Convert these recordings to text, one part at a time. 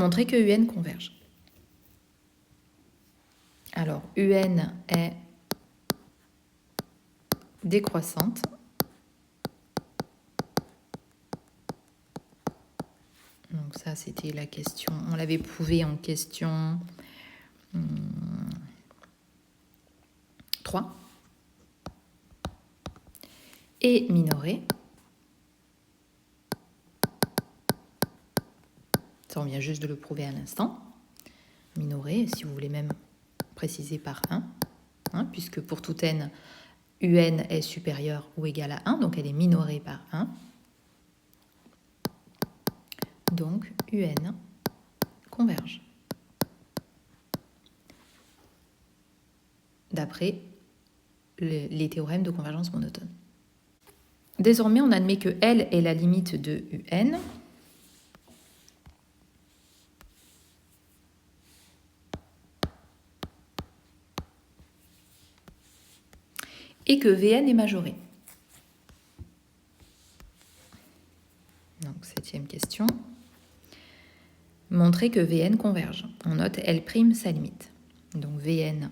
Montrer que UN converge. Alors, UN est décroissante. Donc ça, c'était la question. On l'avait prouvé en question 3. Et minorée. Ça, on vient juste de le prouver à l'instant. Minorée, si vous voulez même préciser par 1, hein, puisque pour tout n, UN est supérieur ou égal à 1, donc elle est minorée par 1. Donc UN converge. D'après les théorèmes de convergence monotone. Désormais, on admet que L est la limite de UN. Et que Vn est majoré. Donc, 7e question. Montrer que Vn converge. On note L' sa limite. Donc, Vn,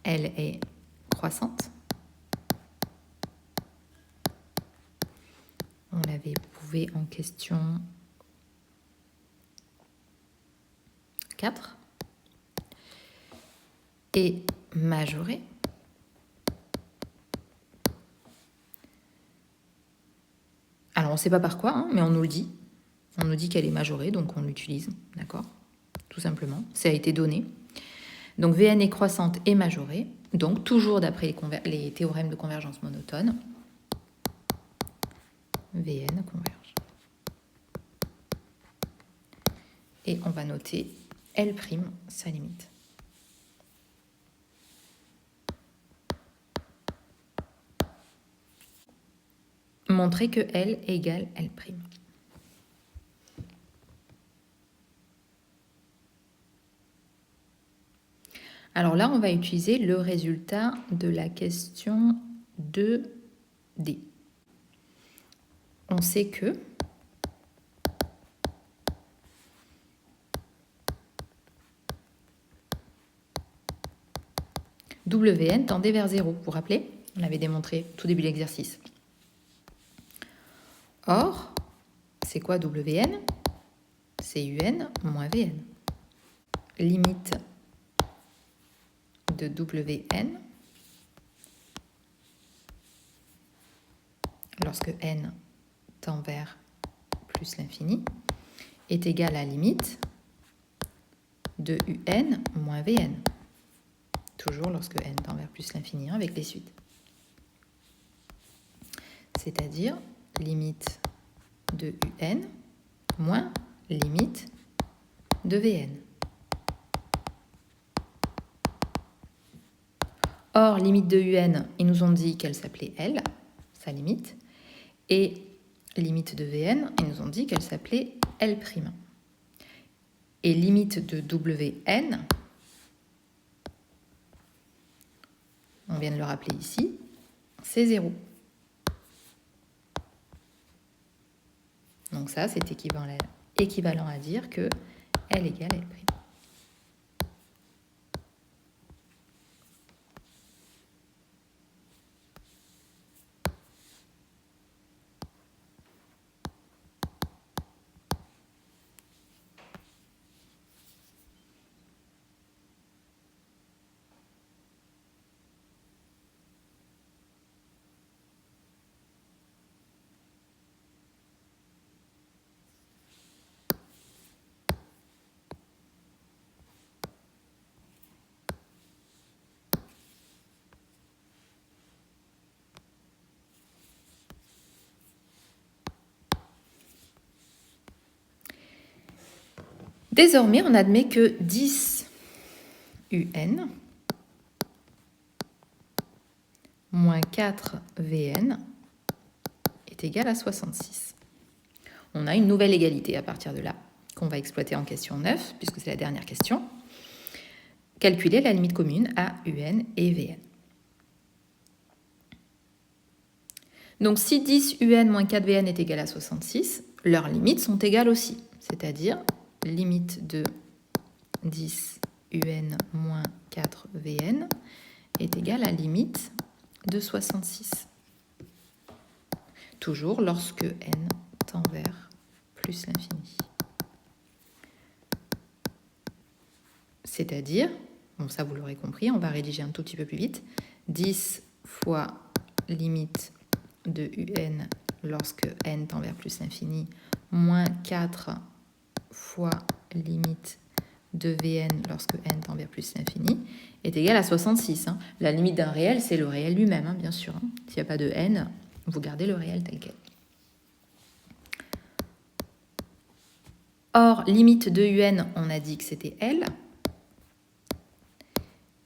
elle est croissante. On l'avait prouvé en question 4. Et majorée. Alors, on ne sait pas par quoi, hein, mais on nous le dit. On nous dit qu'elle est majorée, donc on l'utilise, d'accord? Tout simplement, ça a été donné. Donc, Vn est croissante et majorée, donc toujours d'après les théorèmes de convergence monotone, Vn converge. Et on va noter L', sa limite. Montrer que L égale L'. Alors là, on va utiliser le résultat de la question 2D. On sait que Wn tendait vers 0. Vous vous rappelez? On l'avait démontré au tout début de l'exercice. Or, c'est quoi Wn? C'est Un moins Vn. Limite de Wn lorsque n tend vers plus l'infini est égale à la limite de Un moins Vn. Toujours lorsque n tend vers plus l'infini, avec les suites. C'est-à-dire limite de Un moins limite de Vn. Or, limite de Un, ils nous ont dit qu'elle s'appelait L, sa limite, et limite de Vn, ils nous ont dit qu'elle s'appelait L'. Et limite de Wn, on vient de le rappeler ici, c'est 0. Donc ça, c'est équivalent à dire que L égale L'. Désormais, on admet que 10 UN moins 4 Vn est égal à 66. On a une nouvelle égalité à partir de là, qu'on va exploiter en question 9, puisque c'est la dernière question. Calculer la limite commune à UN et Vn. Donc si 10 UN moins 4 Vn est égal à 66, leurs limites sont égales aussi. c'est-à-dire limite de 10 un moins 4 vn est égale à limite de 66. Toujours lorsque n tend vers plus l'infini. C'est-à-dire, bon ça vous l'aurez compris, on va rédiger un tout petit peu plus vite, 10 fois limite de un lorsque n tend vers plus l'infini, moins 4 fois limite de Vn lorsque n tend vers plus l'infini, est égal à 66. Hein. La limite d'un réel, c'est le réel lui-même, hein, bien sûr. Hein. S'il n'y a pas de n, vous gardez le réel tel quel. Or, limite de un, on a dit que c'était L.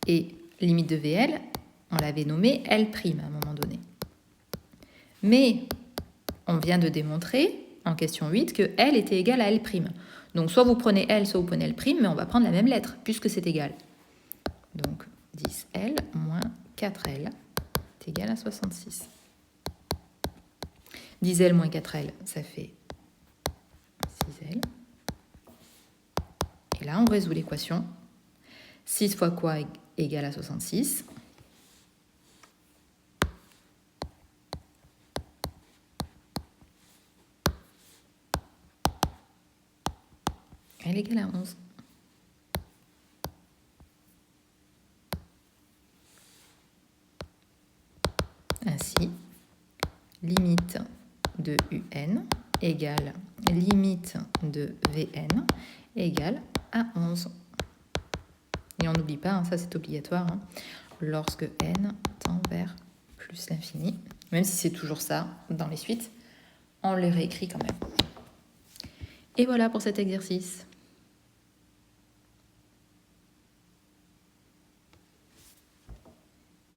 Et limite de VL, on l'avait nommée L' à un moment donné. Mais on vient de démontrer, en question 8, que L était égal à L'. Donc soit vous prenez L, soit vous prenez L', mais on va prendre la même lettre, puisque c'est égal. Donc 10L moins 4L est égal à 66. 10L moins 4L, ça fait 6L. Et là, on résout l'équation. 6 fois quoi égale à 66 ? Elle est égale à 11. Ainsi, limite de un égale limite de Vn égale à 11. Et on n'oublie pas, hein, ça c'est obligatoire, hein, lorsque n tend vers plus l'infini, même si c'est toujours ça dans les suites, on les réécrit quand même. Et voilà pour cet exercice.